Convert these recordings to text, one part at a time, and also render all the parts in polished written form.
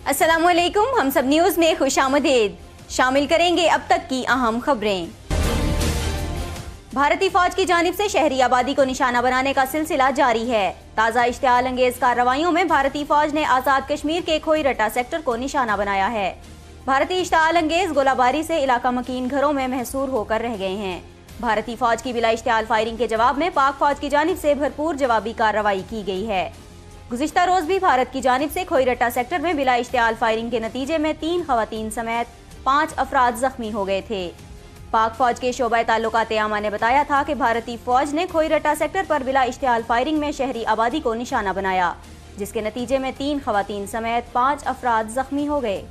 अस्सलामुअलैकुम, हम सब न्यूज़ में खुशामदीद। शामिल करेंगे अब तक की अहम खबरें। भारतीय फौज की जानिब से शहरी आबादी को निशाना बनाने का सिलसिला जारी है। ताज़ा इश्तियाल अंगेज कार्रवाइयों में भारतीय फौज ने आज़ाद कश्मीर के खोईरट्टा सेक्टर को निशाना बनाया है। भारतीय इश्तियाल अंगेज गोलाबारी से इलाका मकीन घरों में महसूर होकर रह गए हैं। भारतीय फौज की बिला इश्तियाल फायरिंग के जवाब में पाक फौज की जानिब से भरपूर जवाबी कार्रवाई की गई है। गुज़िश्ता रोज भी भारत की जानिब से खोईरट्टा सेक्टर में बिला इश्तियाल फायरिंग के नतीजे में 3 खवातीन समेत 5 अफराद जख्मी हो गए थे। पाक फौज के शोबा ताल्लुकात आमा ने बताया था कि भारतीय फौज ने खोईरट्टा सेक्टर पर बिला इश्तियाल फायरिंग में शहरी आबादी को निशाना बनाया, जिसके नतीजे में 3 खवातीन समेत 5 अफराद जख्मी हो गए।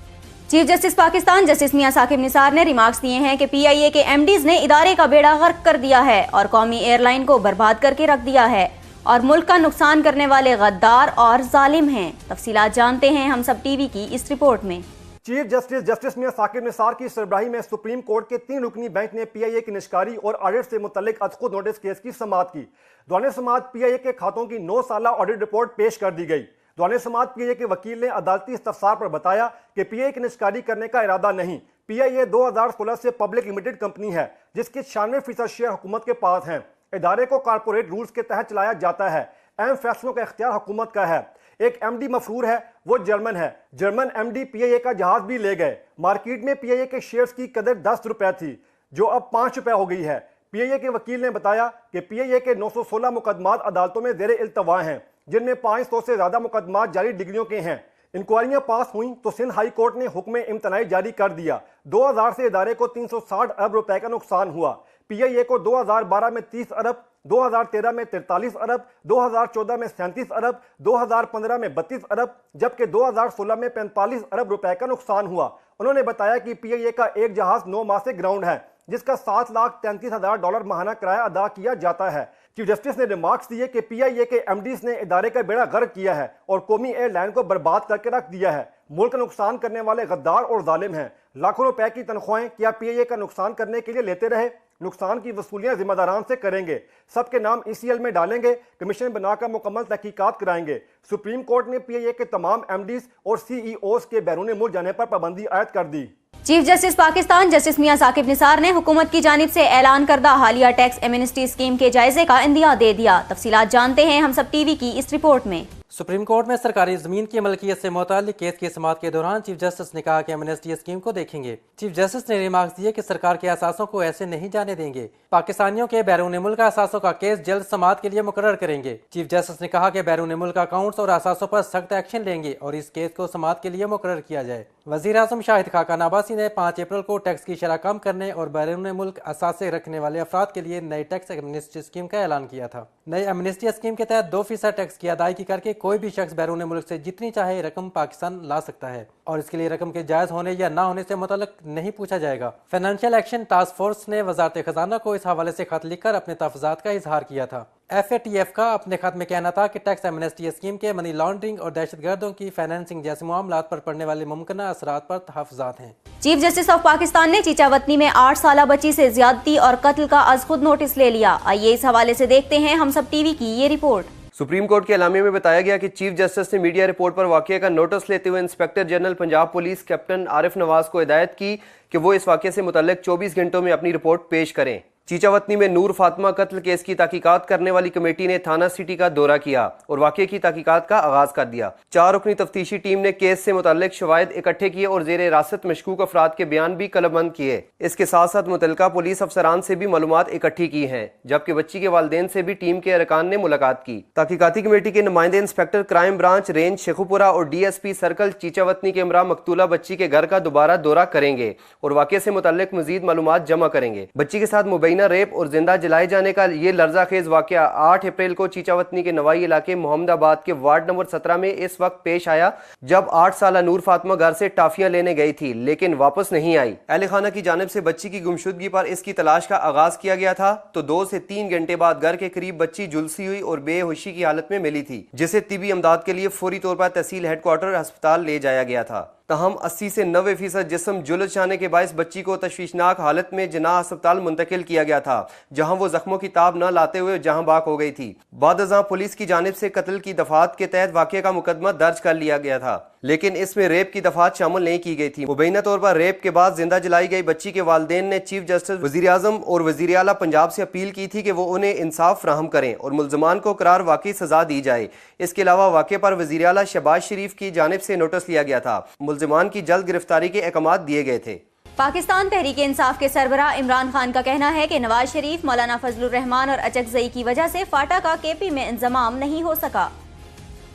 चीफ जस्टिस पाकिस्तान जस्टिस मियां साकिब निसार ने रिमार्क्स दिए हैं कि PIA के MDs ने इदारे का बेड़ा गर्क कर दिया है और कौमी एयरलाइन को बर्बाद करके रख दिया है और मुल्क का नुकसान करने वाले गद्दार और जालिम हैं। तफसीलात जानते हैं हम सब टीवी की इस रिपोर्ट में। चीफ जस्टिस जस्टिस मियां साकिब निसार की सरबराही में सुप्रीम कोर्ट के 3 रुकनी बेंच ने PIA की निष्कारी और ऑडिट से मुतल्लिक अदखुद नोटिस केस की समाअत की। दौरान समाअत PIA के खातों की 9 साला ऑडिट रिपोर्ट पेश कर दी गई। दौरान समाअत PIA के वकील ने अदालती इस्तफसार पर बताया कि PIA की निष्कारी करने का इरादा नहीं। PIA 2016 से पब्लिक लिमिटेड कंपनी है जिसके 96% शेयर हुकूमत के पास हैं। इदारे को कारपोरेट रूल्स के तहत चलाया जाता है। अहम फैसलों का इख्तियार हुकूमत का है। एक MD मफरूर है, वो जर्मन है। जर्मन MD PIA का जहाज भी ले गए। मार्केट में PIA के शेयर्स की कदर 10 रुपए थी जो अब 5 रुपए हो गई है। PIA के वकील ने बताया कि PIA के 916 मुकदमात अदालतों में ज़ेरे इल्तवा हैं, जिनमें 500 से ज्यादा मुकदमात जारी डिग्रियों के हैं। इंक्वायरियां पास हुई तो सिंध हाई कोर्ट ने हुक्म इम्तनाई जारी कर दिया। 2000 से इदारे को 360 अरब रुपए का नुकसान हुआ। PIA को 2012 में 30 अरब, 2013 में 43 अरब, 2014 में 37 अरब, 2015 में 32 अरब, जबकि 2016 में 45 अरब रुपए का नुकसान हुआ। उन्होंने बताया कि PIA का एक जहाज 9 माह से ग्राउंड है, जिसका $7,33,000 माहाना किराया अदा किया जाता है। चीफ जस्टिस ने रिमार्क्स दिए कि PIA के MDs ने इदारे का बेड़ा गर्क किया है और कौमी एयरलाइन को बर्बाद करके रख दिया है। मुल्क का नुकसान करने वाले गद्दार और जालिम हैं। लाखों रुपए की तनख्वाहें क्या PIA का नुकसान करने के लिए लेते रहे? नुकसान की वसूलियां जिम्मेदारान से करेंगे। सबके नाम ECL में डालेंगे। कमीशन बनाकर मुकम्मल तहकीकात कराएंगे। सुप्रीम कोर्ट ने PIA के तमाम MDs और CEOs के बैरून मुल्क जाने पर पाबंदी आयद कर दी। चीफ जस्टिस पाकिस्तान जस्टिस मियां साकिब निसार ने हुकूमत की जानिब से ऐलान करदा हालिया टैक्स एमनेस्टी स्कीम के जायजे का इंदिया दे दिया। तफसीलात जानते हैं हम सब टीवी की इस रिपोर्ट में। सुप्रीम कोर्ट में सरकारी जमीन की मलकियत से मुताल्लिक केस की समाअत के दौरान चीफ जस्टिस ने कहा कि एमनेस्टी स्कीम को देखेंगे। चीफ जस्टिस ने रिमार्क्स दिए कि सरकार के असासों को ऐसे नहीं जाने देंगे। पाकिस्तानियों के बैरून मुल्क असासों का केस जल्द समाअत के लिए मुकर्रर करेंगे। चीफ जस्टिस ने कहा कि बैरून मुल्क अकाउंट्स और असासों पर सख्त एक्शन लेंगे और इस केस को समाअत के लिए मुकर्रर किया जाए। वज़ीर आज़म शाहिद खाकान अब्बासी ने 5 अप्रैल को टैक्स की शरह कम करने और बैरून मुल्क असासे रखने वाले अफराद के लिए नई टैक्स एमनेस्टी स्कीम का ऐलान किया था। नई एमनेस्टी स्कीम के तहत 2% टैक्स की अदायगी करके कोई भी शख्स बैरून मुल्क से जितनी चाहे रकम पाकिस्तान ला सकता है और इसके लिए रकम के जायज होने या ना होने से मुतल्लिक नहीं पूछा जाएगा। फाइनेंशियल एक्शन टास्क फोर्स ने वजारत खजाना को इस हवाले से खत लिखकर अपने तहफ़्फ़ुज़ात का इजहार किया था। FATF का अपने खत में कहना था कि टैक्स एमनेस्टी स्कीम के मनी लॉन्ड्रिंग और दहशतगर्दों की फाइनेंसिंग जैसे मामलात पर पड़ने वाले मुमकिन असरात पर तहफ़्फ़ुज़ात हैं। चीफ जस्टिस ऑफ पाकिस्तान ने चीचावतनी में 8 साला बच्ची से ज्यादती और कत्ल का अज खुद नोटिस ले लिया। आइए इस हवाले से देखते हैं हम सब टीवी की ये रिपोर्ट। सुप्रीम कोर्ट के एलामिया में बताया गया कि चीफ जस्टिस ने मीडिया रिपोर्ट पर वाकये का नोटिस लेते हुए inspector general Punjab police captain Arif Nawaz को हिदायत की कि वो इस वाकये से मुतल्लिक 24 घंटों में अपनी रिपोर्ट पेश करें। चीचावतनी में नूर फातिमा कत्ल केस की तहकीकात करने वाली कमेटी ने थाना सिटी का दौरा किया और वाकये की तहकीकात का आगाज कर दिया। 4 रुकनी तफ्तीशी टीम ने केस से मुतल्लिक शवाहिद इकट्ठे किए और जेर हिरासत मशकूक अफराद के बयान भी कलमबंद किए। इसके साथ साथ मुतल्लिका पुलिस अफसरान से भी मालूमात इकट्ठी की हैं, जबकि बच्ची के वालिदैन से भी टीम के अरकान ने मुलाकात की। तहकीकाती कमेटी के नुमाइंदे inspector crime branch range Sheikhupura और DSP सर्कल चीचावतनी के हमरा मकतूला बच्ची के घर का दोबारा दौरा करेंगे और वाकये से मुतल्लिक मजीद मालूमात जमा करेंगे। बच्ची के साथ मुबैना रेप और जिंदा जलाए जाने का ये लर्जाखेज वाकया 8 अप्रैल को चीचावतनी के नवाई इलाके मोहम्मदाबाद के वार्ड नंबर 17 में इस वक्त पेश आया, जब 8 साला नूर फातिमा घर से टाफियां लेने गई थी लेकिन वापस नहीं आई। अहले खाना की जानिब से बच्ची की गुमशुदगी पर इसकी तलाश का आगाज किया गया था तो 2 से 3 घंटे बाद घर के करीब बच्ची झुलसी हुई और बेहोशी की हालत में मिली थी, जिसे तिबी इमदाद के लिए फौरी तौर पर तहसील हेडक्वार्टर अस्पताल ले जाया गया था। तहम 80 से 90% जिस्म जुलस जाने के बायस बच्ची को तशवीशनाक हालत में जिन्ना अस्पताल मुंतकिल किया गया था, जहां वो जख्मों की ताब न लाते हुए जहां बाक हो गई थी। बाद पुलिस की जानिब से कत्ल की दफात के तहत वाकये का मुकदमा दर्ज कर लिया गया था। लेकिन इसमें रेप की दफात शामिल नहीं की गई थी। मुबैना तौर पर रेप के बाद जिंदा जलाई गई बच्ची के वालिदैन ने चीफ जस्टिस, वजीर आजम और वजीर आला पंजाब से अपील की थी कि वो उन्हें इंसाफ फ्राहम करें और मुल्जमान को करार वाकई सजा दी जाए। इसके अलावा वाक़े पर वजीर आला शहबाज शरीफ की जानिब से नोटिस लिया गया था। मुल्जमान की जल्द गिरफ्तारी के अहकाम दिए गए थे। पाकिस्तान तहरीक इंसाफ के सरबराह इमरान खान का कहना है कि नवाज शरीफ, मौलाना फजलुर रहमान और अचकजई की वजह से फाटा का केपी में इंजमाम नहीं हो सका।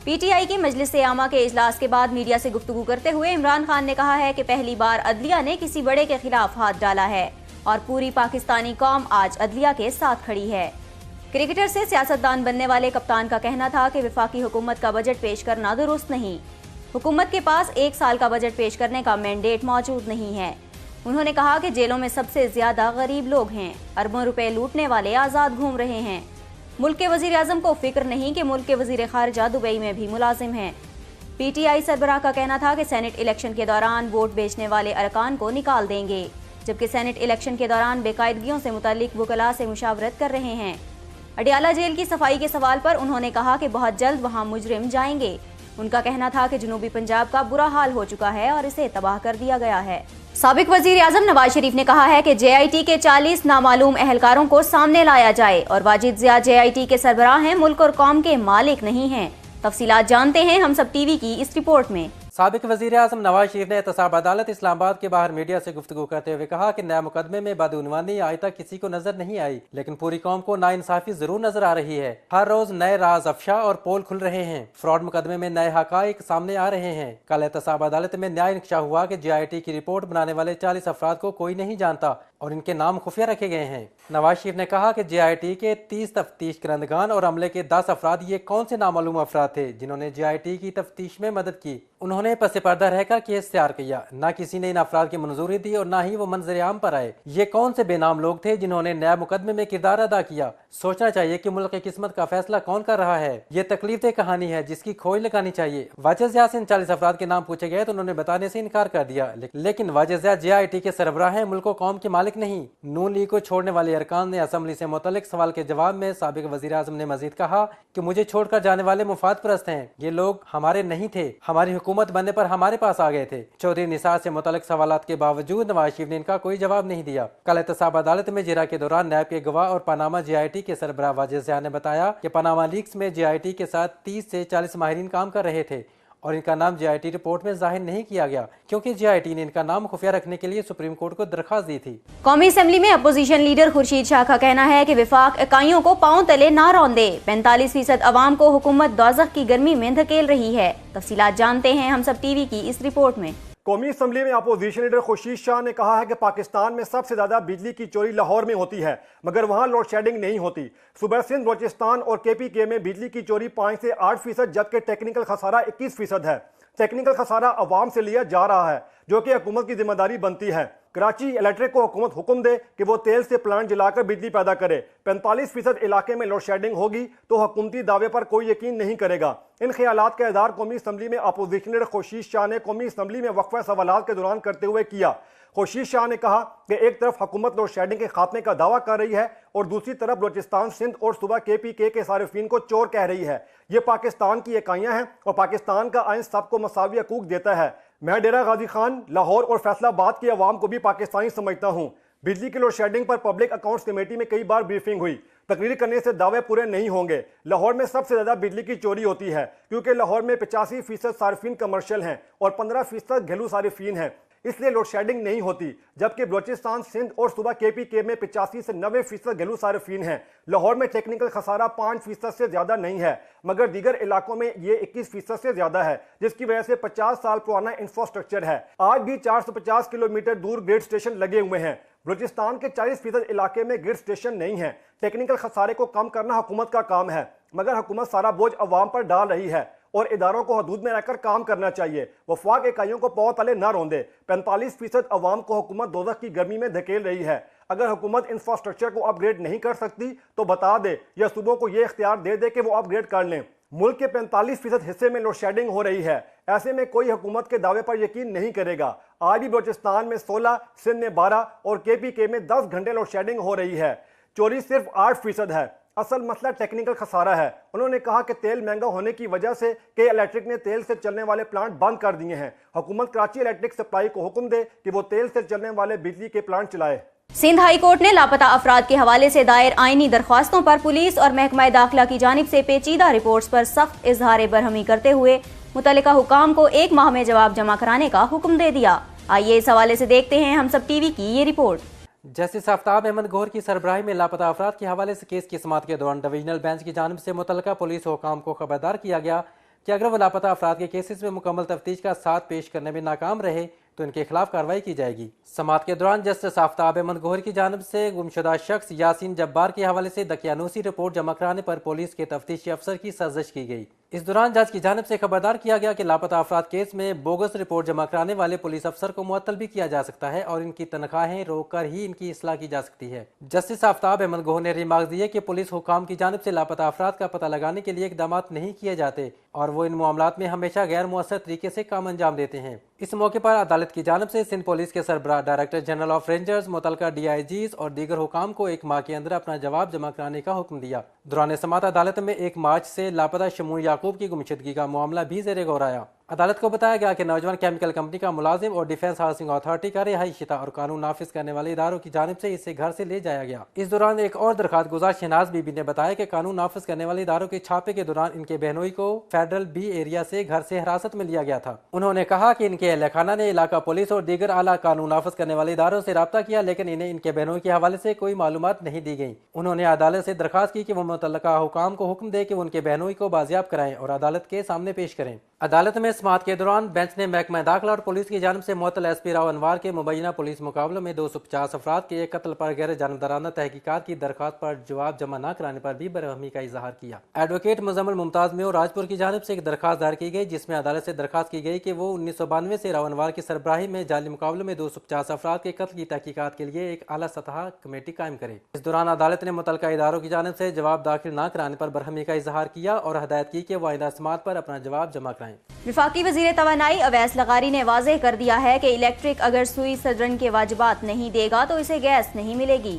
पीटीआई की मजलिस आमा के इजलास के बाद मीडिया से गुफ्तगू करते हुए इमरान खान ने कहा है कि पहली बार अदलिया ने किसी बड़े के खिलाफ हाथ डाला है और पूरी पाकिस्तानी कौम आज अदलिया के साथ खड़ी है। क्रिकेटर से सियासतदान बनने वाले कप्तान का कहना था कि वफाकी हुकूमत का बजट पेश करना दुरुस्त नहीं। हुकूमत के पास 1 साल का बजट पेश करने का मैंडेट मौजूद नहीं है। उन्होंने कहा कि जेलों में सबसे ज्यादा गरीब लोग हैं, अरबों रुपए लूटने वाले आज़ाद घूम रहे हैं। मुल्क के वजीर आजम को फिक्र नहीं कि मुल्क के वजीर खारजा दुबई में भी मुलाजिम हैं। पीटीआई सरबराह का कहना था कि सेनेट इलेक्शन के दौरान वोट बेचने वाले अरकान को निकाल देंगे, जबकि सेनेट इलेक्शन के दौरान बेकायदगियों से मुताल्लिक वकला से मुशावरत कर रहे हैं। अडियाला जेल की सफाई के सवाल पर उन्होंने कहा कि बहुत जल्द वहाँ मुजरिम जाएंगे। उनका कहना था कि जनूबी पंजाब का बुरा हाल हो चुका है और इसे तबाह कर दिया गया है। साबिक वजीर आजम नवाज शरीफ ने कहा है कि JIT के 40 नामालूम अहलकारों को सामने लाया जाए और वाजिद ज़िया JIT के सरबराह हैं, मुल्क और कौम के मालिक नहीं हैं। तफसीलात जानते हैं हम सब टीवी की इस रिपोर्ट में। साबिक वजीर आजम नवाज शरीफ ने एहतसाब अदालत इस्लामाबाद के बाहर मीडिया से गुफ्तगू करते हुए कहा कि नया मुकदमे में बदउनवानी आज तक किसी को नजर नहीं आई, लेकिन पूरी कौम को नाइंसाफी जरूर नजर आ रही है। हर रोज नए राज अफशा और पोल खुल रहे हैं। फ्रॉड मुकदमे में नए हकाइक सामने आ रहे हैं। कल एहतसाब अदालत में न्याय इंकशा हुआ कि JIT की रिपोर्ट बनाने वाले 40 अफराद को कोई नहीं जानता और इनके नाम खुफिया रखे गए हैं। नवाज शरीफ ने कहा कि JIT के 30 तफ्तीश करंदगान और अमले के 10 अफराद ये कौन से नामालूम अफराद थे जिन्होंने JIT की तफ्तीश में मदद की। उन्होंने पस पर्दा रहकर केस तैयार किया, न किसी ने इन अफराद की मंजूरी दी और न ही वो मंजर आम पर आए। ये कौन से बेनाम लोग थे जिन्होंने नया मुकदमे में किरदार अदा किया। सोचना चाहिए कि मुल्क की किस्मत का फैसला कौन कर रहा है। ये तकलीफ कहानी है जिसकी खोज लगानी चाहिए। वाजिद ज़िया से इन 40 अफराद के नाम पूछे गए तो उन्होंने बताने से इनकार कर दिया, लेकिन वाजिद ज़िया JIT के सरबराह हैं, मुल्क और कौम के मालिक नहीं। नून लीग को छोड़ने वाले अरकान ने असम्बली से मुतल्लिक सवाल के जवाब में साबिक वजीर आजम ने मजीद कहा कि मुझे छोड़कर जाने वाले मुफाद परस्त हैं। ये लोग हमारे नहीं थे, हमारी हुकूमत बनने पर हमारे पास आ गए थे। चौधरी निसार से मुतल्लिक सवालात के बावजूद नवाज शरीफ ने इनका कोई जवाब नहीं दिया। कल एहतसाब अदालत में जिरा के दौरान नैब के गवाह और पनामा JIT के सरबराह वाजिद ज़िया ने बताया कि पनामा लीक्स में JIT के साथ 30 से 40 माहिरीन काम कर रहे थे और इनका नाम JIT रिपोर्ट में जाहिर नहीं किया गया क्योंकि JIT ने इनका नाम खुफिया रखने के लिए सुप्रीम कोर्ट को दरखास्त दी थी। कौमी असम्बली में अपोजिशन लीडर खुर्शीद शाह का कहना है कि विफाक इकाइयों को पांव तले ना रौंदे। 45% अवाम को हुकूमत दोज़ख की गर्मी में धकेल रही है। तफसीलात जानते हैं हम सब टीवी की इस रिपोर्ट में। कौमी असम्बली में अपोजिशन लीडर खुर्शीद शाह ने कहा है कि पाकिस्तान में सबसे ज्यादा बिजली की चोरी लाहौर में होती है, मगर वहां लोड शेडिंग नहीं होती। सूबा सिंध, बलोचिस्तान और KPK में बिजली की चोरी 5 से 8%, जबकि टेक्निकल खसारा 21% है। टेक्निकल खसारा अवाम से लिया जा रहा है, जो कि हुकूमत की जिम्मेदारी बनती है। कराची इलेक्ट्रिक को हुकूमत हुक्म दे कि वो तेल से प्लांट जलाकर बिजली पैदा करे। 45% इलाके में लोड शेडिंग होगी तो हुकूमती दावे पर कोई यकीन नहीं करेगा। इन ख्यालात का इज़हार कौमी असम्बली में अपोजिशन लीडर खुर्शीद शाह ने कौमी असम्बली में वक्फा सवालात के दौरान करते हुए किया। खुर्शीद शाह ने कहा कि एक तरफ हुकूमत लोड शेडिंग के खात्मे का दावा कर रही है और दूसरी तरफ बलोचिस्तान, सिंध और सूबा KPK के सारिफीन को चोर कह रही है। ये पाकिस्तान की इकाइयां हैं और पाकिस्तान का आइन सबको मसावी हकूक देता है। मैं डेरा गाजी खान, लाहौर और फैसलाबाद की आवाम को भी पाकिस्तानी समझता हूँ। बिजली की लोड शेडिंग पर पब्लिक अकाउंट्स कमेटी में कई बार ब्रीफिंग हुई। तकरीर करने से दावे पूरे नहीं होंगे। लाहौर में सबसे ज्यादा बिजली की चोरी होती है क्योंकि लाहौर में 85% सारिफीन कमर्शियल हैं और 15% घरेलू सारिफीन हैं, इसलिए लोड शेडिंग नहीं होती। जबकि बलोचिस्तान, सिंध और सूबा KPK में 85 से 90% घरेलू सारिफीन हैं। लाहौर में टेक्निकल खसारा 5% से ज्यादा नहीं है, मगर दीगर इलाकों में ये 21% से ज्यादा है, जिसकी वजह से 50 साल पुराना इंफ्रास्ट्रक्चर है। आज भी 450 किलोमीटर दूर ग्रिड स्टेशन लगे हुए हैं। बलोचिस्तान के 40% इलाके में ग्रिड स्टेशन नहीं है। टेक्निकल खसारे को कम करना हुकूमत का काम है, मगर हुकूमत सारा बोझ अवाम पर डाल रही है और इदारों को हदूद में रहकर काम करना चाहिए। वफाक इकाइयों को पांव तले न रौंदे। 45% अवाम को हुकूमत दोज़ख की गर्मी में धकेल रही है। अगर हुकूमत इंफ्रास्ट्रक्चर को अपग्रेड नहीं कर सकती तो बता दे या सूबों को यह इख्तियार दे दे कि वो अपग्रेड कर लें। मुल्क के 45% हिस्से में लोड शेडिंग हो रही है। ऐसे में कोई हुकूमत के दावे पर यकीन नहीं करेगा। आज भी बलोचिस्तान में 16, सिंध में 12 और KPK में 10 घंटे लोड शेडिंग हो रही है। चोरी सिर्फ 8% है। असल मसला टेक्निकल खसारा है। उन्होंने कहा कि तेल महंगा होने की वजह से के इलेक्ट्रिक ने तेल से चलने वाले प्लांट बंद कर दिए हैं। हुकूमत कराची इलेक्ट्रिक सप्लाई को हुक्म दे कि वो तेल से चलने वाले बिजली के प्लांट चलाए। सिंध हाई कोर्ट ने लापता अफराद के हवाले से दायर आईनी दरख्वास्तों पर पुलिस और महकमा दाखिला की जानिब से पेचीदा रिपोर्ट्स पर सख्त इजहार बरहमी करते हुए मुतल्लिका हुकाम को 1 माह में जवाब जमा कराने का हुक्म दे दिया। आइए इस हवाले से देखते हैं हम सब टीवी की ये रिपोर्ट। जस्टिस आफ्ताब अहमद गौहर की सरबराही में लापता अफराद के हवाले से केस की समाअत के दौरान डिवीजनल बेंच की जानिब से मुतल्लिका पुलिस हुकाम को खबरदार किया गया कि अगर वो लापता अफराद के केसेस में मुकम्मल तफ्तीश का साथ पेश करने में नाकाम रहे तो इनके खिलाफ कार्रवाई की जाएगी। समाअत के दौरान जस्टिस आफ्ताब अहमद गौहर की जानिब से गुमशुदा शख्स यासीन जब्बार के हवाले से दकियानूसी रिपोर्ट जमा कराने पर पुलिस के तफ्तीशी अफसर की साजिश की गई। इस दौरान जज की जानिब से खबरदार किया गया कि लापता अफराद केस में बोगस रिपोर्ट जमा कराने वाले पुलिस अफसर को मुअत्तल भी किया जा सकता है और इनकी तनख्वाहें रोककर ही इनकी इस्लाह की जा सकती है। जस्टिस आफ्ताब अहमद गौहर ने रिमार्क दिए कि पुलिस हुकाम की जानिब से लापता अफराद का पता लगाने के लिए इकदाम नहीं किए जाते और वो इन मामलात में हमेशा गैर मुअस्सर तरीके से काम अंजाम देते हैं। इस मौके पर अदालत की जानिब से सिंध पुलिस के सरबराह डायरेक्टर जनरल ऑफ रेंजर्स, मुतल्लिका DIGs और दीगर हुकाम को 1 माह के अंदर अपना जवाब जमा कराने का हुक्म दिया। दौरान समाअत अदालत में 1 मार्च से लापता शमून याकूब की गुमशुदगी का मामला भी ज़ेरे गौर आया। अदालत को बताया गया कि नौजवान केमिकल कंपनी का मुलाजिम और डिफेंस हाउसिंग अथॉरिटी का रिहायशिता और कानून नाफिज करने वाले इदारों की जानिब से इसे घर से ले जाया गया। इस दौरान एक और दरखास्त गुजार शहनाज बीबी ने बताया कि कानून नाफिज करने वाले इदारों के छापे के दौरान इनके बहनोई को फेडरल B एरिया से घर से हिरासत में लिया गया था। उन्होंने कहा कि इनके अहल खाना ने इलाका पुलिस और दीगर आला कानून नाफिज करने वाले इदारों से रब्ता किया, लेकिन इन्हें इनके बहनोई के हवाले से कोई मालूमात नहीं दी गई। उन्होंने अदालत से दरखास्त की कि वो मुतल्लिका हुकाम को हुक्म दे कि उनके बहनोई को बाजियाब कराएं और अदालत के सामने पेश करें। अदालत में समाअत के दौरान बेंच ने महकमा दाखिला और पुलिस की जानिब से मुअत्तल SP राव अनवार के मुबैना पुलिस मुकाबलों में 250 अफराद के कत्ल पर गैर जानबदाराना तहकीकात की दरख्वास्त पर जवाब जमा न कराने पर भी बरहमी का इजहार किया। एडवोकेट मुजम्मिल मुमताज मेयर राजपुर की जानिब से एक दरख्वास्त दायर की गई, जिसमें अदालत से दरख्वास्त की गई कि वो 1992 से राव अनवार की सरबराही में जाली मुकाबलों में 250 अफराद के कत्ल की तहकीकात के लिए एक आला सतह कमेटी कायम करे। इस दौरान अदालत ने मुतल्लिका इदारों की जानिब से जवाब दाखिल न कराने पर बरहमी का इजहार किया और हदायत की कि वो आइंदा समाअत पर अपना जवाब जमा कराएं। वफाकी वज़ीर तवानाई अवैस लगारी ने वाज़ेह कर दिया है कि इलेक्ट्रिक अगर सुई सदरन के वाजिबात नहीं देगा तो इसे गैस नहीं मिलेगी।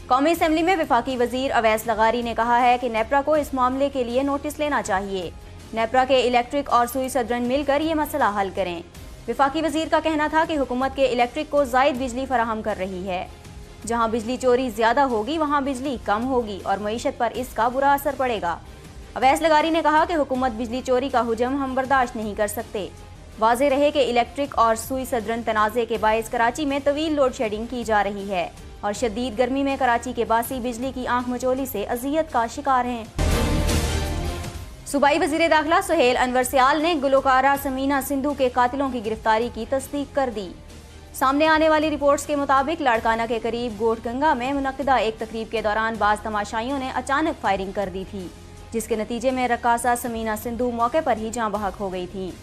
कौमी असम्बली में वफाकी वज़ीर अवैस लगारी ने कहा है कि नेपरा को इस मामले के लिए नोटिस लेना चाहिए। नेपरा के इलेक्ट्रिक और सुई सदरन मिलकर ये मसला हल करें। वफाकी वज़ीर का कहना था कि हुकूमत के इलेक्ट्रिक को ज़ायद बिजली फराहम कर रही है। जहाँ बिजली चोरी ज़्यादा होगी वहाँ बिजली कम होगी और मईशत पर इसका बुरा असर पड़ेगा। अवैस लगारी ने कहा कि हुकूमत बिजली चोरी का हुजम हम बर्दाश्त नहीं कर सकते। वाज़ेह रहे कि इलेक्ट्रिक और सुई सदरन तनाज़े के बायस कराची में तवील लोड शेडिंग की जा रही है और शदीद गर्मी में कराची के बासी बिजली की आंख मचोली से अजियत का शिकार हैं। सूबाई वज़ीर दाखिला सुहेल अनवर सियाल ने गुलकारा समीना सिंधु के कातिलों की गिरफ्तारी की तस्दीक कर दी। सामने आने वाली रिपोर्ट्स के मुताबिक लाड़काना के करीब गोठगंगा में मुनक्किदा एक तकरीब के दौरान बाज तमाशाइयों ने अचानक फायरिंग कर दी थी, जिसके नतीजे में रक्कासा समीना सिंधु मौके पर ही जाँ बहक हो गई थी।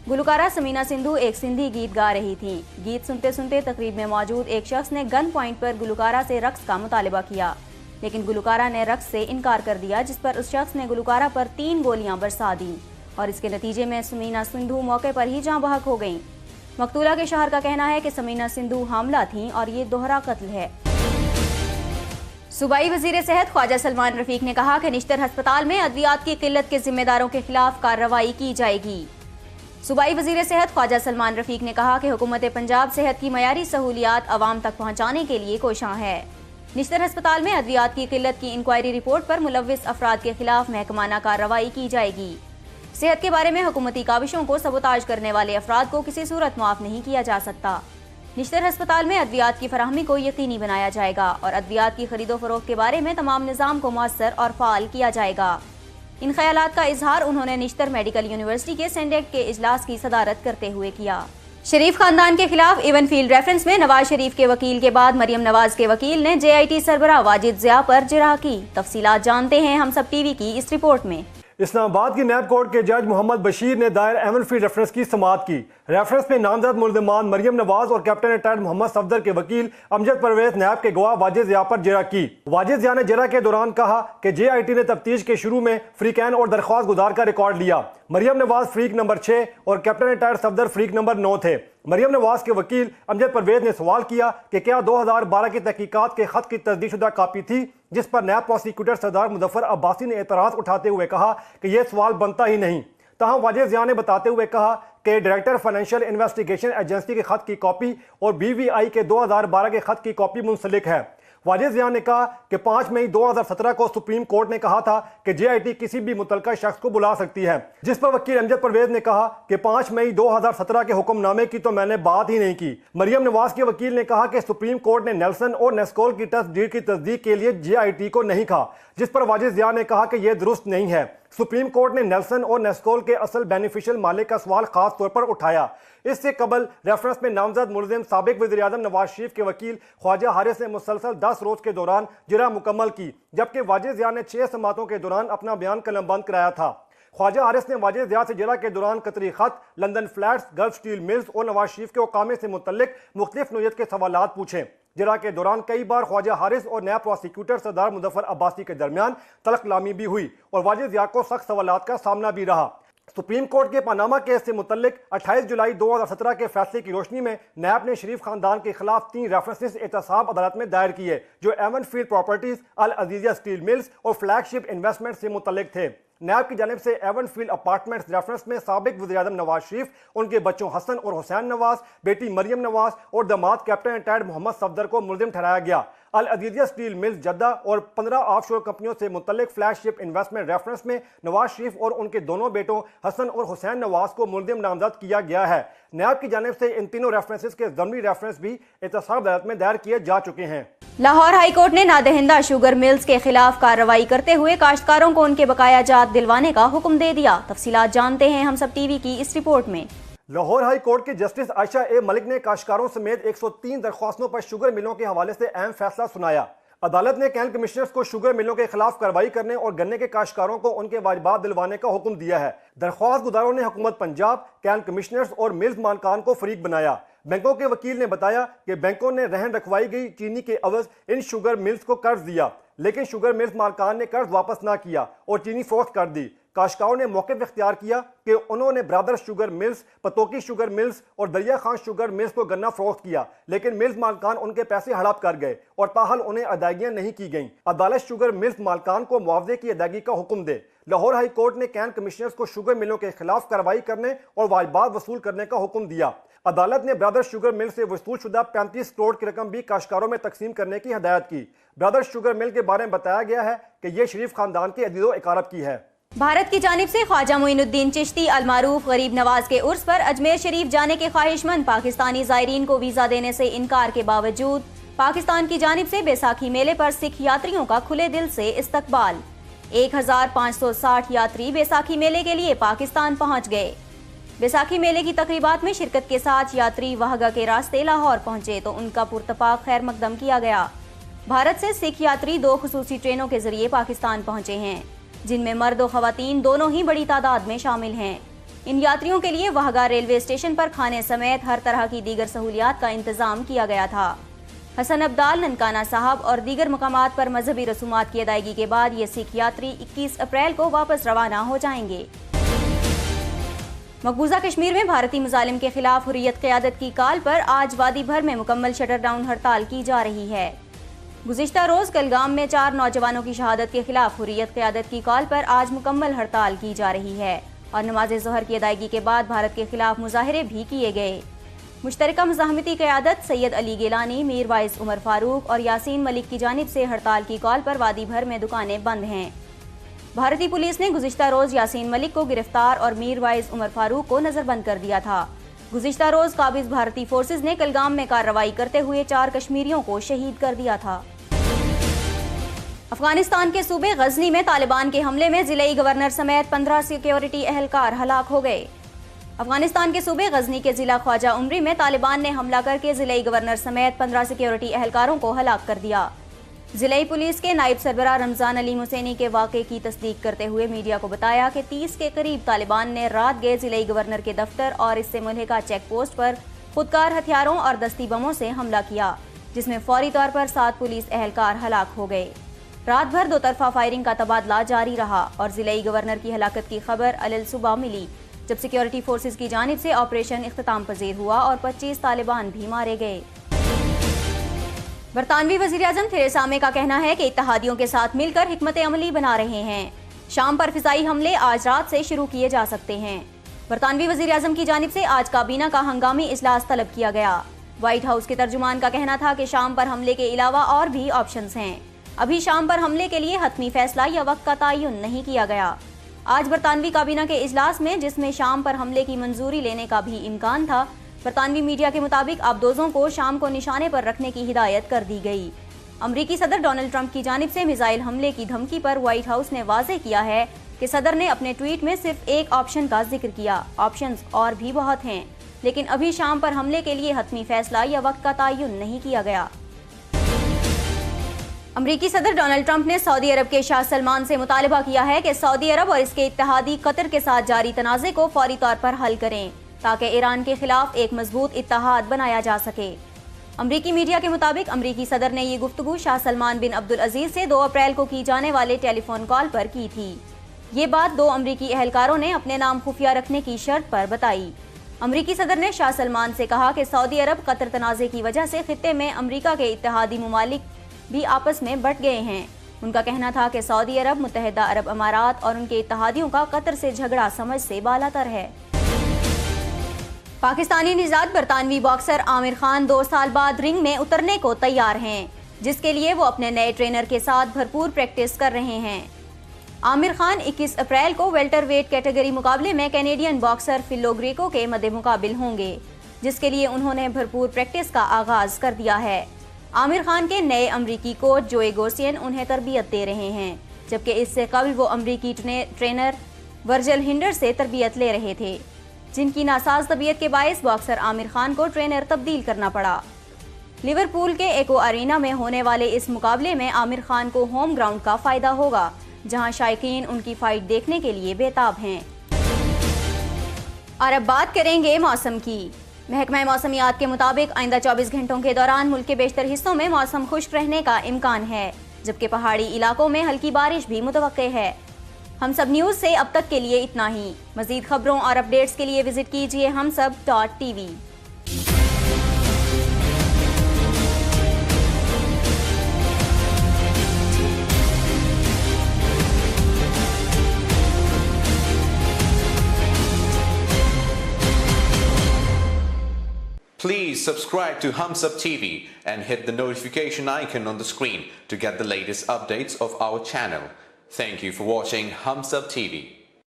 गुलकारा समीना सिंधु एक सिंधी गीत गा रही थी। गीत सुनते सुनते तकरीब में मौजूद एक शख्स ने गन पॉइंट पर गुलकारा से रक्स का मुतालिबा किया, लेकिन गुलकारा ने रक्स से इनकार कर दिया, जिस पर उस शख्स ने गुलकारा पर 3 गोलियां बरसा दी और इसके नतीजे में समीना सिंधु मौके पर ही जाँ बहक हो गईं। मकतूला के शहर का कहना है कि समीना सिंधु हामला थीं और ये दोहरा कत्ल है। सूबाई वजीर सेहत ख्वाजा सलमान रफीक ने कहा कि निश्तर अस्पताल में अद्वियात की किल्लत के जिम्मेदारों के खिलाफ कार्रवाई की जाएगी। सूबाई वजीर सेहत ख्वाजा सलमान रफीक ने कहा कि हुकूमत पंजाब सेहत की मयारी सहूलियात आवाम तक पहुँचाने के लिए कोशां है। निश्तर अस्पताल में अद्वियात की किल्लत की इंक्वायरी रिपोर्ट पर मुलव्विस अफराद के खिलाफ महकमाना कार्रवाई की जाएगी। सेहत के बारे में हुकूमती काविशों को सबोताज करने वाले अफराद को किसी सूरत माफ नहीं किया जा सकता। निश्तर अस्पताल में अद्वियात की फराहमी को यकीनी बनाया जाएगा और अद्वियात की खरीदो फरोख्त के बारे में तमाम निज़ाम को मौसर और फाल किया जाएगा। इन ख्यालात का इजहार उन्होंने निश्तर मेडिकल यूनिवर्सिटी के सेनेट के इजलास की सदारत करते हुए किया। शरीफ खानदान के खिलाफ इवन फील्ड रेफरेंस में नवाज शरीफ के वकील के बाद मरियम नवाज के वकील ने JIT सरबराह वाजिद ज़िया पर जिरह की। तफसीलात जानते हैं हम सब टीवी की इस रिपोर्ट में। इस्लामाबाद की नैब कोर्ट के जज मोहम्मद बशीर ने दायर एवन फील्ड रेफरेंस की समाअत की। रेफरेंस में नामजद मुल्ज़िमान मरियम नवाज और कैप्टन रिटायर्ड मोहम्मद सफदर के वकील अमजद परवेज नैब के गवाह वाजिद ज़िया पर जिरह की। वाजिद ज़िया ने जिरह के दौरान कहा कि JIT ने तफ्तीश के शुरू में फ्रीकैन और दरख्वास्त गुजार का रिकॉर्ड लिया। मरियम नवाज फ्रीक नंबर 6 और captain retired Safdar freak number 9 थे। मरियम नवाज के वकील अमजद परवेज ने सवाल किया कि क्या 2012 की तहकीकात के खत की तस्दीकशुदा कापी थी, जिस पर नायब प्रोसिक्यूटर सरदार मुजफ्फर अब्बासी ने एतराज़ उठाते हुए कहा कि यह सवाल बनता ही नहीं। तहम वाजिद ज़िया ने बताते हुए कहा कि डायरेक्टर फाइनेंशियल इन्वेस्टिगेशन एजेंसी के खत की कॉपी और BVI के 2012 के खत की कॉपी मुंसलिक है। वाजिद ज़िया ने कहा कि 5 मई 2017 को सुप्रीम कोर्ट ने कहा था कि JIT किसी भी मुतलका शख्स को बुला सकती है, जिस पर वकील अमजद परवेज ने कहा कि 5 मई 2017 के हुक्मनामे की तो मैंने बात ही नहीं की। मरियम नवाज के वकील ने कहा कि सुप्रीम कोर्ट ने नेल्सन और नेस्कोल की ट्रस्ट डीड की तस्दीक के लिए JIT को नहीं कहा, जिस पर वाजिद ज़िया ने कहा कि यह दुरुस्त नहीं है। सुप्रीम कोर्ट ने नेल्सन और नेस्कोल के असल बेनिफिशियल मालिक का सवाल खास तौर पर उठाया। इससे कबल रेफरेंस में नामजद मुलजिम साबिक वज़ीर-ए-आज़म नवाज शरीफ के वकील ख्वाजा हारिस ने मुसलसल 10 रोज के दौरान जिरा मुकम्मल की, जबकि वाजिद ज़िया ने 6 समातों के दौरान अपना बयान कलमबंद कराया था। ख्वाजा हारिस ने वाजिद ज़िया से जिरा के दौरान कतरी खत, London flats, gulf steel mills और नवाज शरीफ के ओकामे से मुतल्लिक मुख्तलिफ नौयत के सवालात पूछे। जिरा के दौरान कई बार ख्वाजा हारिस और नायब प्रोसिक्यूटर सरदार मुजफ्फर अब्बासी के दरमियान तलख कलामी भी हुई और वाजिद ज़िया को सख्त सवालात का सामना भी रहा। सुप्रीम कोर्ट के पनामा केस से मुतल्लिक 28 जुलाई 2017 के फैसले की रोशनी में नायब ने शरीफ खानदान के खिलाफ 3 रेफरेंसेस एहतसाब अदालत में दायर किए, जो एवन फील्ड प्रॉपर्टीज, अल अजीजिया स्टील मिल्स और फ्लैगशिप इन्वेस्टमेंट से मुतल्लिक थे। नायब की जानिब से एवन फील्ड अपार्टमेंट्स रेफरेंस में साबिक वज़ीर-ए-आज़म नवाज शरीफ, उनके बच्चों हसन और हुसैन नवाज, बेटी मरियम नवाज और दामाद कैप्टन रिटायर्ड मोहम्मद सफदर को मुलजिम ठहराया गया। अल अजीजिया स्टील मिल्स जद्दा और 15 ऑफशोर कंपनियों से मुतल्लिक फ्लैगशिप इन्वेस्टमेंट रेफरेंस में नवाज शरीफ और उनके दोनों बेटों हसन और हुसैन नवाज को मुलजिम नामजद किया गया है। नायब की जानिब से इन तीनों रेफरेंसेस के ज़मनी रेफरेंस भी एहतसाब अदालत में दायर किए जा चुके हैं। लाहौर हाई कोर्ट ने नादहिंदा शुगर मिल्स के खिलाफ कार्रवाई करते हुए काश्तकारों को उनके बकाया जात दिलवाने का हुक्म दे दिया। तफसीलात जानते हैं हम सब टीवी की इस रिपोर्ट में। लाहौर हाई कोर्ट के जस्टिस आयशा ए मलिक ने काश्तकारों समेत 103 दरख्वास्तों पर शुगर मिलों के हवाले से अहम फैसला सुनाया। अदालत ने कैन कमिश्नर्स को शुगर मिलों के खिलाफ कार्रवाई करने और गन्ने के काश्तकारों को उनके वाजिबात दिलवाने का हुक्म दिया है। दरख्वास्त गुजारों ने हुकूमत पंजाब, कैन कमिश्नर्स और मिल्स मालकान को फरीक बनाया। बैंकों के वकील ने बताया कि बैंकों ने रहन रखवाई गई चीनी के अवज इन शुगर मिल्स को कर्ज दिया, लेकिन शुगर मिल्स मालकान ने कर्ज वापस ना किया और चीनी फरोख्त कर दी। काश्तकारों ने मौके इख्तियार किया कि उन्होंने brothers sugar mills, Pattoki sugar mills और दरिया खान शुगर मिल्स को गन्ना फरोख्त किया, लेकिन मिल्स मालकान उनके पैसे हड़प कर गए और ताहल उन्हें अदायगियां नहीं की गईं। अदालत शुगर मिल्स मालकान को मुआवजे की अदायगी का हुक्म दे। लाहौर हाई कोर्ट ने कैन कमिश्नर्स को शुगर मिलों के खिलाफ कार्रवाई करने और वाजिबात वसूल करने का हुक्म दिया। अदालत ने ब्रदर्स शुगर मिल से वसूल शुदा 35 करोड़ की रकम भी काश्तकारों में तकसीम करने की हिदायत की। ब्रदर्स शुगर मिल के बारे में बताया गया है कि यह शरीफ खानदान के अजीज़ो इकारब की है। भारत की जानिब से ख्वाजा मोइनुद्दीन चिश्ती अल मारूफ गरीब नवाज के उर्स पर अजमेर शरीफ जाने के ख्वाहिशमंद पाकिस्तानी ज़ायरीन को वीज़ा देने से इनकार के बावजूद पाकिस्तान की जानिब से बैसाखी मेले पर सिख यात्रियों का खुले दिल से इस्तकबाल। 1560 यात्री बैसाखी मेले के लिए पाकिस्तान पहुँच गए। बैसाखी मेले की तकरीबात में शिरकत के साथ यात्री वहगा के रास्ते लाहौर पहुँचे तो उनका पुरतपाक खैर मकदम किया गया। भारत से सिख यात्री 2 खुसूसी ट्रेनों के जरिए पाकिस्तान पहुँचे हैं, जिनमें मर्द और खवातीन दोनों ही बड़ी तादाद में शामिल हैं। इन यात्रियों के लिए वहगा रेलवे स्टेशन पर खाने समेत हर तरह की दीगर सहूलियात का इंतजाम किया गया था। हसन अब्दाल, ननकाना साहब और दीगर मकामात पर मजहबी रसूमात की अदायगी के बाद ये सिख यात्री 21 अप्रैल को वापस रवाना हो जाएंगे। मकबूजा कश्मीर में भारतीय मुजालिम के खिलाफ हुर्रियत क़यादत की काल पर आज वादी भर में मुकम्मल शटर डाउन हड़ताल की जा रही है। गुज़िश्ता रोज कलगाम में 4 नौजवानों की शहादत के खिलाफ हुर्रियत क़यादत की कॉल पर आज मुकम्मल हड़ताल की जा रही है और नमाज ज़ोहर की अदायगी के बाद भारत के खिलाफ मुजाहरे भी किए गए। मुश्तरका मुज़ाहमती क़यादत सैयद अली गिलानी, मीर वाइस उमर फारूक और यासीन मलिक की जानिब से हड़ताल की कॉल पर वादी भर में दुकानें बंद हैं। भारतीय पुलिस ने गुज़िश्ता रोज यासीन मलिक को गिरफ्तार और मीर वाइस उमर फारूक को नजरबंद कर दिया था। गुज़िश्ता रोज काबिज भारतीय फोर्सेज ने कलगाम में कार्रवाई करते हुए 4 कश्मीरियों को शहीद कर दिया था। अफगानिस्तान के सूबे गजनी में तालिबान के हमले में जिले गवर्नर समेत 15 सिक्योरिटी एहलकार हलाक हो गए। अफगानिस्तान के सूबे गजनी के जिला ख्वाजा उमरी में तालिबान ने हमला करके जिले गवर्नर समेत 15 सिक्योरिटी एहलकारों को हलाक कर दिया। जिले पुलिस के नायब सरबराह रमजान अली मुसैनी के वाक़े की तस्दीक करते हुए मीडिया को बताया कि 30 के करीब तालिबान ने रात गए जिले गवर्नर के दफ्तर और इससे मुल्हिका चेक पोस्ट पर खुदकार हथियारों और दस्ती बमों से हमला किया, जिसमें फौरी तौर पर 7 पुलिस एहलकार हलाक हो गए। रात भर दो तरफा फायरिंग का तबादला जारी रहा और जिले गवर्नर की हलाकत की खबर अलल सुबह मिली, जब सिक्योरिटी फोर्सेज की जानिब से ऑपरेशन इख्तिताम पजीर हुआ और 25 तालिबान भी मारे गए। बरतानवी वज़ीर-ए-आज़म थेरेसा मे का कहना है कि इत्तेहादियों के साथ मिलकर हिकमत अमली बना रहे हैं। शाम पर फिजाई हमले आज रात से शुरू किए जा सकते हैं। बरतानवी वज़ीर-ए-आज़म की जानिब से आज काबीना का हंगामी इजलास तलब किया गया। व्हाइट हाउस के तर्जुमान का कहना था कि शाम पर हमले के अलावा और भी ऑप्शंस हैं। अभी शाम पर हमले के लिए हतमी फैसला या वक्त का तयन नहीं किया गया। आज बरतानवी काबीना के इजलास में, जिसमें शाम पर हमले की मंजूरी लेने का भी इम्कान था, बरतानवी मीडिया के मुताबिक आबदोजों को शाम को निशाने पर रखने की हिदायत कर दी गई। अमरीकी सदर डोनाल्ड ट्रंप की जानिब से मिसाइल हमले की धमकी पर व्हाइट हाउस ने वाज़ेह किया है कि सदर ने अपने ट्वीट में सिर्फ एक ऑप्शन का जिक्र किया। ऑप्शंस और भी बहुत हैं, लेकिन अभी शाम पर हमले के लिए हतमी फैसला या वक्त का तयन नहीं किया गया। अमरीकी सदर डोनाल्ड ट्रंप ने सऊदी अरब के शाह सलमान से मुतालबा किया है कि सऊदी अरब और इसके इत्तेहादी कतर के साथ जारी तनाज़े को फौरी तौर पर हल करें, ताकि ईरान के खिलाफ एक मजबूत इत्तेहाद बनाया जा सके। अमरीकी मीडिया के मुताबिक अमरीकी सदर ने ये गुफ्तगू शाह सलमान बिन अब्दुल अजीज से 2 अप्रैल को की जाने वाले टेलीफोन कॉल पर की थी। ये बात 2 अमरीकी एहलकारों ने अपने नाम खुफिया रखने की शर्त पर बताई। अमरीकी सदर ने शाह सलमान से कहा कि सऊदी अरब कतर तनाज़े की वजह से खित्ते में अमरीका के इत्तेहादी मुमालिक भी आपस में बट गए हैं। उनका कहना था कि सऊदी अरब, मुत्तहिदा अरब अमारात और उनके इत्तेहादियों का कतर से झगड़ा समझ से बालातर है। पाकिस्तानी निजात बरतानवी बॉक्सर आमिर खान 2 साल बाद रिंग में उतरने को तैयार हैं, जिसके लिए वो अपने नए ट्रेनर के साथ भरपूर प्रैक्टिस कर रहे हैं। आमिर खान 21 अप्रैल को वेल्टर वेट कैटेगरी मुकाबले में कैनेडियन बॉक्सर फिलो ग्रेको के मद्दे मुकाबिल होंगे, जिसके लिए उन्होंने भरपूर प्रैक्टिस का आगाज कर दिया है। आमिर खान के नए अमरीकी कोच जोए गोर्सियन उन्हें तरबियत दे रहे हैं, जबकि इससे कबल वो अमरीकी ट्रेनर वर्जिल हिंडर से तरबियत ले रहे थे, जिनकी नासाज तबीयत के बायस बॉक्सर आमिर खान को ट्रेनर तब्दील करना पड़ा। लिवरपूल के एको अरीना में होने वाले इस मुकाबले में आमिर खान को होम ग्राउंड का फायदा होगा, जहां शायकीन उनकी फाइट देखने के लिए बेताब हैं। और अब बात करेंगे मौसम की। महकमा मौसमियात के मुताबिक आइंदा 24 घंटों के दौरान मुल्क के बेशतर हिस्सों में मौसम खुश्क रहने का इम्कान है, जबकि पहाड़ी इलाकों में हल्की बारिश भी मुतवक्के है। हम सब न्यूज़ से अब तक के लिए इतना ही। मज़ीद खबरों और अपडेट्स के लिए विजिट कीजिए humsab.tv। Please subscribe to Humsab TV and hit the notification icon on the screen to get the latest updates of our channel. Thank you for watching Humsab TV.